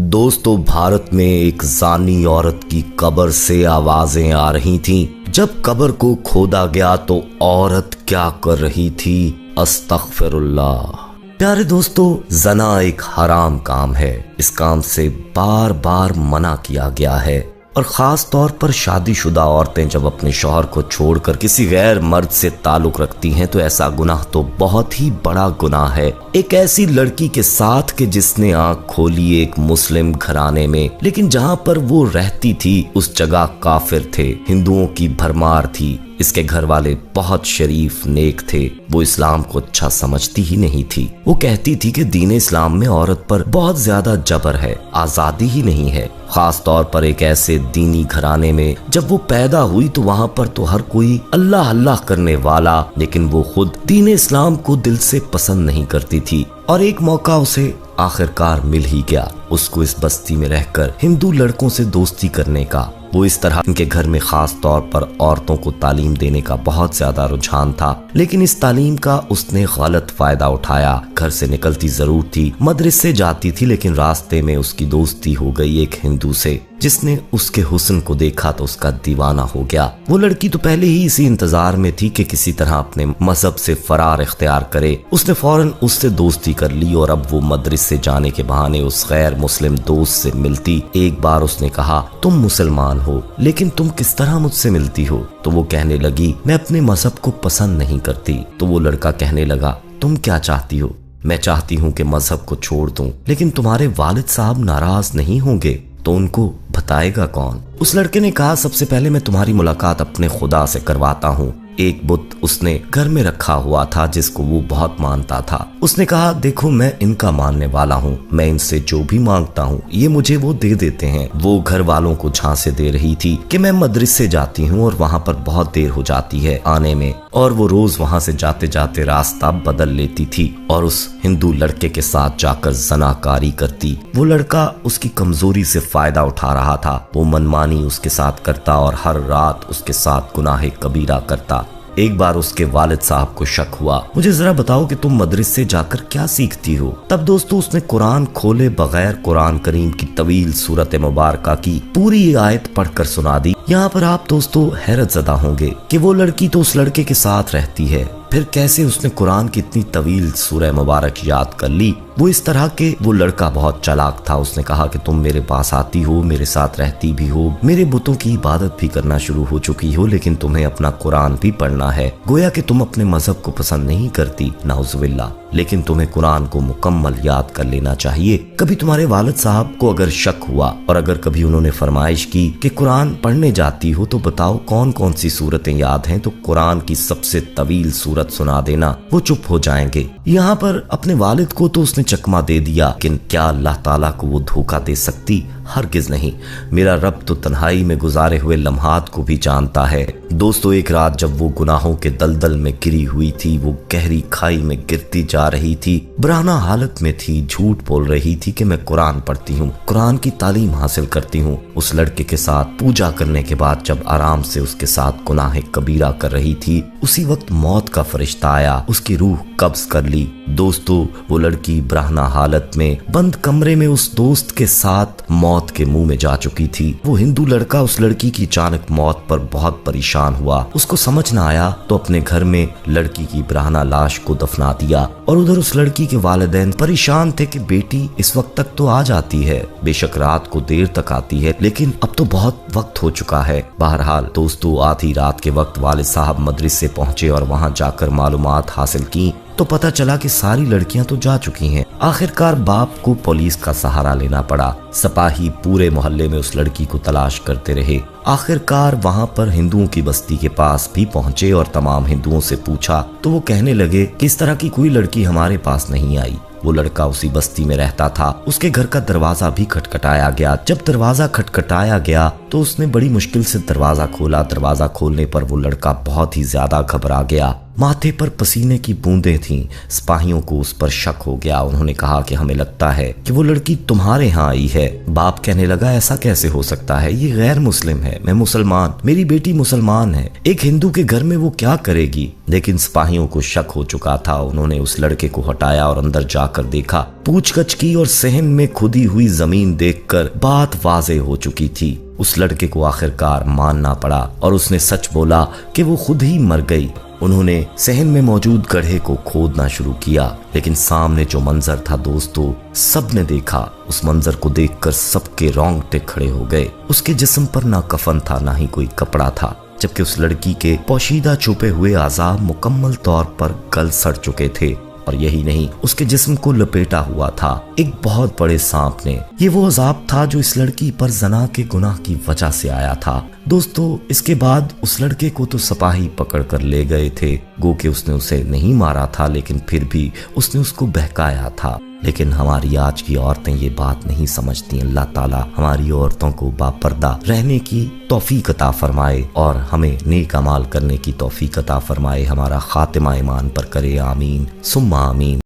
दोस्तों, भारत में एक जानी औरत की कब्र से आवाजें आ रही थीं। जब कब्र को खोदा गया तो औरत क्या कर रही थी? अस्तगफिरुल्लाह। प्यारे दोस्तों, जना एक हराम काम है। इस काम से बार बार मना किया गया है और खास तौर पर शादीशुदा औरतें जब अपने शौहर को छोड़कर किसी गैर मर्द से ताल्लुक रखती हैं तो ऐसा गुनाह तो बहुत ही बड़ा गुनाह है। एक ऐसी लड़की के साथ कि जिसने आंख खोली एक मुस्लिम घराने में, लेकिन जहां पर वो रहती थी उस जगह काफिर थे, हिंदुओं की भरमार थी। इसके घर वाले बहुत शरीफ नेक थे। वो इस्लाम को अच्छा समझती ही नहीं थी। वो कहती थी कि दीन इस्लाम में औरत पर बहुत ज्यादा जबर है, आजादी ही नहीं है। खास तौर पर एक ऐसे दीनी घराने में जब वो पैदा हुई तो वहां पर तो हर कोई अल्लाह अल्लाह करने वाला, लेकिन वो खुद दीन इस्लाम को दिल से पसंद नहीं करती थी। और एक मौका उसे आखिरकार मिल ही गया। उसको इस बस्ती में रहकर हिंदू लड़कों से दोस्ती करने का। वो इस तरह इनके घर में खास तौर पर औरतों को तालीम देने का बहुत ज्यादा रुझान था, लेकिन इस तालीम का उसने गलत फायदा उठाया। घर से निकलती जरूर थी, मदरसे जाती थी, लेकिन रास्ते में उसकी दोस्ती हो गई एक हिंदू से, जिसने उसके हुस्न को देखा तो उसका दीवाना हो गया। वो लड़की तो पहले ही इसी इंतजार में थी कि किसी तरह अपने मजहब से फरार इख्तियार करे। उसने फौरन उससे दोस्ती कर ली और अब वो मदरसे जाने के बहाने उस गैर मुस्लिम दोस्त से मिलती। एक बार उसने कहा, तुम मुसलमान हो, लेकिन तुम किस तरह मुझसे मिलती हो? तो वो कहने लगी, मैं अपने मजहब को पसंद नहीं करती। तो वो लड़का कहने लगा, तुम क्या चाहती हो? मैं चाहती हूँ कि मजहब को छोड़ दूं, लेकिन तुम्हारे वालिद साहब नाराज नहीं होंगे तो उनको बताएगा कौन? उस लड़के ने कहा, सबसे पहले मैं तुम्हारी मुलाकात अपने खुदा से करवाता हूँ। एक बुत उसने घर में रखा हुआ था जिसको वो बहुत मानता था। उसने कहा, देखो मैं इनका मानने वाला हूँ, मैं इनसे जो भी मांगता हूँ ये मुझे वो दे देते हैं। वो घर वालों को झांसे दे रही थी कि मैं मदरसे जाती हूँ और वहाँ पर बहुत देर हो जाती है आने में, और वो रोज वहाँ से जाते जाते रास्ता बदल लेती थी और उस हिंदू लड़के के साथ जाकर जनाकारी करती। वो लड़का उसकी कमजोरी से फायदा उठा रहा था। वो मनमानी उसके साथ करता और हर रात उसके साथ गुनाह कबीरा करता। एक बार उसके वालिद साहब को शक हुआ, मुझे जरा बताओ कि तुम मदरसे जाकर क्या सीखती हो? तब दोस्तों उसने कुरान खोले बगैर कुरान करीम की तवील सूरत मुबारका की पूरी आयत पढ़कर सुना दी। यहाँ पर आप दोस्तों हैरत ज़दा होंगे कि वो लड़की तो उस लड़के के साथ रहती है, फिर कैसे उसने कुरान की इतनी तवील सूरह मुबारक याद कर ली? वो इस तरह के वो लड़का बहुत चालाक था। उसने कहा कि तुम मेरे पास आती हो, मेरे साथ रहती भी हो, मेरे बुतों की इबादत भी करना शुरू हो चुकी हो, लेकिन तुम्हें अपना कुरान भी पढ़ना है। गोया कि तुम अपने मजहब को पसंद नहीं करती, नाउजुबिल्लाह, लेकिन तुम्हें कुरान को मुकम्मल याद कर लेना चाहिए। कभी तुम्हारे वालिद साहब को अगर शक हुआ और अगर कभी उन्होंने फरमाइश की कि कुरान पढ़ने जाती हो तो बताओ कौन कौन सी सूरतें याद हैं, तो कुरान की सबसे तवील सूरत सुना देना, वो चुप हो जाएंगे। यहाँ पर अपने वालिद को तो उसने चकमा दे दिया, लेकिन क्या अल्लाह ताला को वो धोखा दे सकती? हरगिज नहीं। मेरा रब तो तन्हाई में गुजारे हुए लम्हात को भी जानता है। दोस्तों, एक रात जब वो गुनाहों के दलदल में गिरी हुई थी, वो गहरी खाई में गिरती जा रही थी, बराना हालत में थी, झूठ बोल रही थी कि मैं कुरान पढ़ती हूँ, कुरान की तालीम हासिल करती हूँ। उस लड़के के साथ पूजा करने के बाद जब आराम से उसके साथ गुनाह कबीरा कर रही थी, उसी वक्त मौत का फरिश्ता आया, उसकी रूह कब्ज कर ली। दोस्तों, वो लड़की बराना हालत में बंद कमरे में उस दोस्त के साथ मौत के मुंह में जा चुकी थी। वो हिंदू लड़का उस लड़की की अचानक मौत पर बहुत परेशान हुआ। उसको समझ न आया तो अपने घर में लड़की की बराना लाश को दफना दिया, और उधर उस लड़की के वालिदैन परेशान थे कि बेटी इस वक्त तक तो आ जाती है, बेशक रात को देर तक आती है, लेकिन अब तो बहुत वक्त हो चुका है। बहरहाल दोस्तों, आधी रात के वक्त वालिद साहब मदरसे पहुंचे और वहां जाकर मालूमात हासिल की तो पता चला कि सारी लड़कियां तो जा चुकी हैं। आखिरकार बाप को पुलिस का सहारा लेना पड़ा। सिपाही पूरे मोहल्ले में उस लड़की को तलाश करते रहे। आखिरकार वहां पर हिंदुओं की बस्ती के पास भी पहुंचे और तमाम हिंदुओं से पूछा तो वो कहने लगे कि इस तरह की कोई लड़की हमारे पास नहीं आई। वो लड़का उसी बस्ती में रहता था। उसके घर का दरवाजा भी खटखटाया गया। जब दरवाजा खटखटाया गया तो उसने बड़ी मुश्किल से दरवाजा खोला। दरवाजा खोलने पर वो लड़का बहुत ही ज्यादा घबरा गया। माथे पर पसीने की बूंदें थीं। सिपाहियों को उस पर शक हो गया। उन्होंने कहा कि हमें लगता है कि वो लड़की तुम्हारे यहाँ आई है। बाप कहने लगा, ऐसा कैसे हो सकता है, ये गैर मुस्लिम है, मैं मुसलमान, मेरी बेटी मुसलमान है, एक हिंदू के घर में वो क्या करेगी? लेकिन सिपाहियों को शक हो चुका था। उन्होंने उस लड़के को हटाया और अंदर जा जाकर देखा। पूछगछ की और सहन में खुदी हुई जमीन देखकर बात वाज़ेह हो चुकी थी। उस लड़के को आखिरकार मानना पड़ा और उसने सच बोला कि वो खुद ही मर गई। उन्होंने सहन में मौजूद गड्ढे को खोदना शुरू किया, लेकिन सामने जो मंजर था दोस्तों, सबने देखा। उस मंजर को देखकर सबके रोंगटे खड़े हो गए। उसके जिस्म पर ना कफन था, ना ही कोई कपड़ा था, जबकि उस लड़की के पोशीदा छुपे हुए आज़ा मुकम्मल तौर पर गल सड़ चुके थे। और यही नहीं, उसके जिस्म को लपेटा हुआ था एक बहुत बड़े सांप ने। ये वो अजाब था जो इस लड़की पर जना के गुनाह की वजह से आया था। दोस्तों, इसके बाद उस लड़के को तो सिपाही पकड़ कर ले गए थे। गो के उसने उसे नहीं मारा था, लेकिन फिर भी उसने उसको बहकाया था। लेकिन हमारी आज की औरतें ये बात नहीं समझती। अल्लाह ताला हमारी औरतों को बापर्दा रहने की तौफीक अता फरमाए और हमें नेक अमाल करने की तौफीक अता फरमाए। हमारा खातिमा ईमान पर करे, आमीन सुम्मा आमीन।